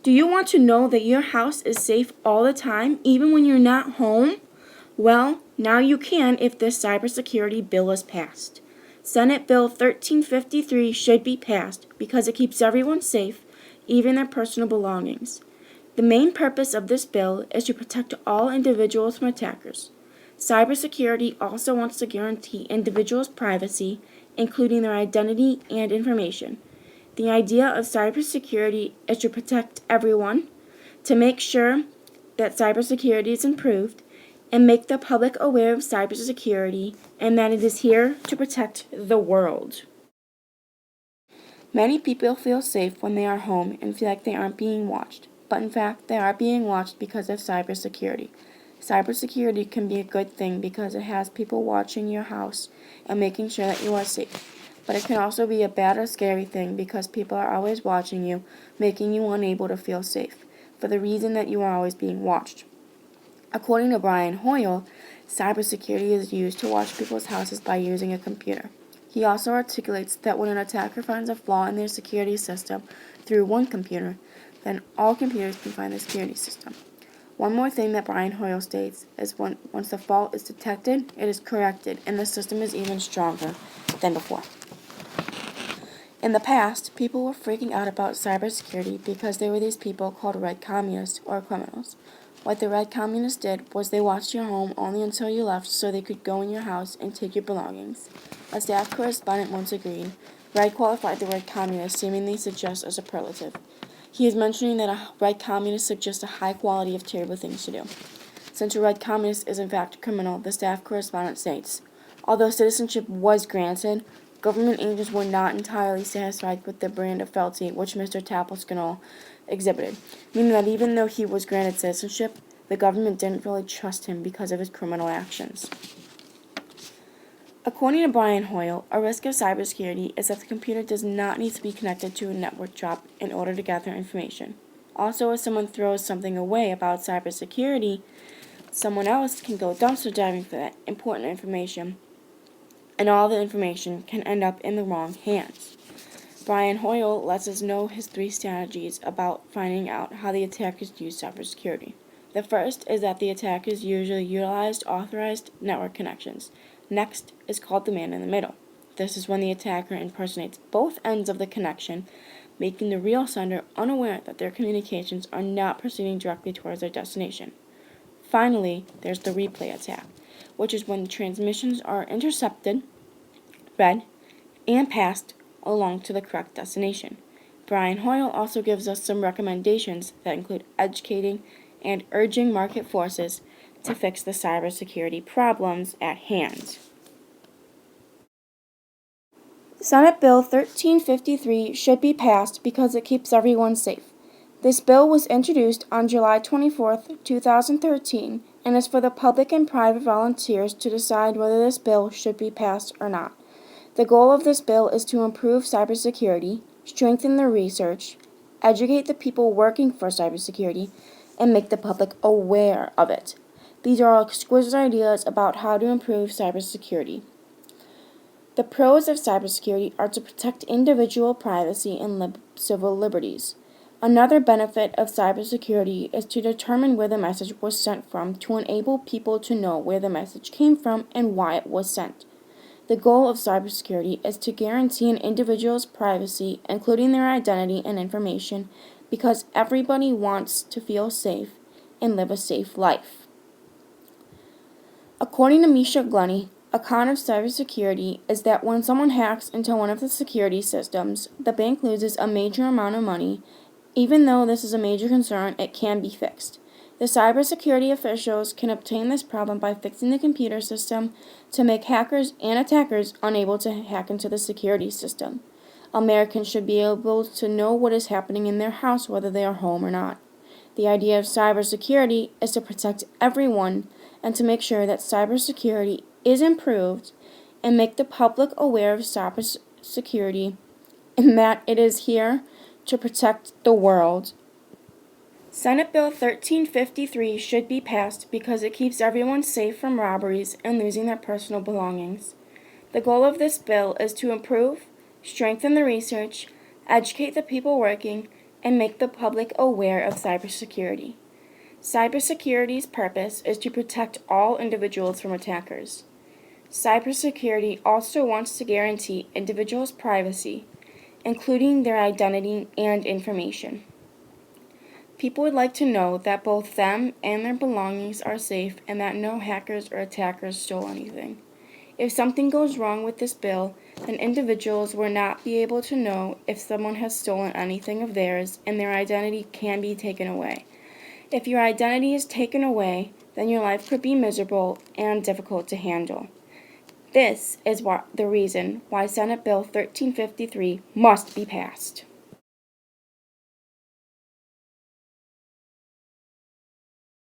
Do you want to know that your house is safe all the time, even when you're not home? Well, now you can if this cybersecurity bill is passed. Senate Bill 1353 should be passed because it keeps everyone safe, even their personal belongings. The main purpose of this bill is to protect all individuals from attackers. Cybersecurity also wants to guarantee individuals' privacy, including their identity and information. The idea of cybersecurity is to protect everyone, to make sure that cybersecurity is improved, and make the public aware of cybersecurity and that it is here to protect the world. Many people feel safe when they are home and feel like they aren't being watched, but in fact, they are being watched because of cybersecurity. Cybersecurity can be a good thing because it has people watching your house and making sure that you are safe. But it can also be a bad or scary thing because people are always watching you, making you unable to feel safe, for the reason that you are always being watched. According to Brian Hoyle, cybersecurity is used to watch people's houses by using a computer. He also articulates that when an attacker finds a flaw in their security system through one computer, then all computers can find the security system. One more thing that Brian Hoyle states is once the fault is detected, it is corrected, and the system is even stronger than before. In the past, people were freaking out about cybersecurity because there were these people called red communists or criminals. What the red communists did was they watched your home only until you left so they could go in your house and take your belongings. A staff correspondent once agreed. Red qualified the red communist, seemingly suggests a superlative. He is mentioning that a red communist suggests a high quality of terrible things to do. Since a red communist is in fact a criminal, the staff correspondent states, although citizenship was granted, government agents were not entirely satisfied with the brand of fealty which Mr. Tapelskinall exhibited, meaning that even though he was granted citizenship, the government didn't really trust him because of his criminal actions. According to Brian Hoyle, a risk of cybersecurity is that the computer does not need to be connected to a network drop in order to gather information. Also, if someone throws something away about cybersecurity, someone else can go dumpster diving for that important information, and all the information can end up in the wrong hands. Brian Hoyle lets us know his 3 strategies about finding out how the attackers use cybersecurity. The first is that the attackers usually utilize authorized network connections. Next is called the man in the middle. This is when the attacker impersonates both ends of the connection, making the real sender unaware that their communications are not proceeding directly towards their destination. Finally, there's the replay attack, which is when the transmissions are intercepted, read, and passed along to the correct destination. Brian Hoyle also gives us some recommendations that include educating and urging market forces to fix the cybersecurity problems at hand. Senate Bill 1353 should be passed because it keeps everyone safe. This bill was introduced on July 24, 2013, and is for the public and private volunteers to decide whether this bill should be passed or not. The goal of this bill is to improve cybersecurity, strengthen the research, educate the people working for cybersecurity, and make the public aware of it. These are all exquisite ideas about how to improve cybersecurity. The pros of cybersecurity are to protect individual privacy and civil liberties. Another benefit of cybersecurity is to determine where the message was sent from to enable people to know where the message came from and why it was sent. The goal of cybersecurity is to guarantee an individual's privacy, including their identity and information, because everybody wants to feel safe and live a safe life. According to Misha Glenny, a con of cybersecurity is that when someone hacks into one of the security systems, the bank loses a major amount of money. Even though this is a major concern, it can be fixed. The cybersecurity officials can obtain this problem by fixing the computer system to make hackers and attackers unable to hack into the security system. Americans should be able to know what is happening in their house whether they are home or not. The idea of cybersecurity is to protect everyone and to make sure that cybersecurity is improved and make the public aware of cybersecurity and that it is here to protect the world. Senate Bill 1353 should be passed because it keeps everyone safe from robberies and losing their personal belongings. The goal of this bill is to improve, strengthen the research, educate the people working, and make the public aware of cybersecurity. Cybersecurity's purpose is to protect all individuals from attackers. Cybersecurity also wants to guarantee individuals' privacy, including their identity and information. People would like to know that both them and their belongings are safe and that no hackers or attackers stole anything. If something goes wrong with this bill, then individuals will not be able to know if someone has stolen anything of theirs, and their identity can be taken away. If your identity is taken away, then your life could be miserable and difficult to handle. This is the reason why Senate Bill 1353 must be passed.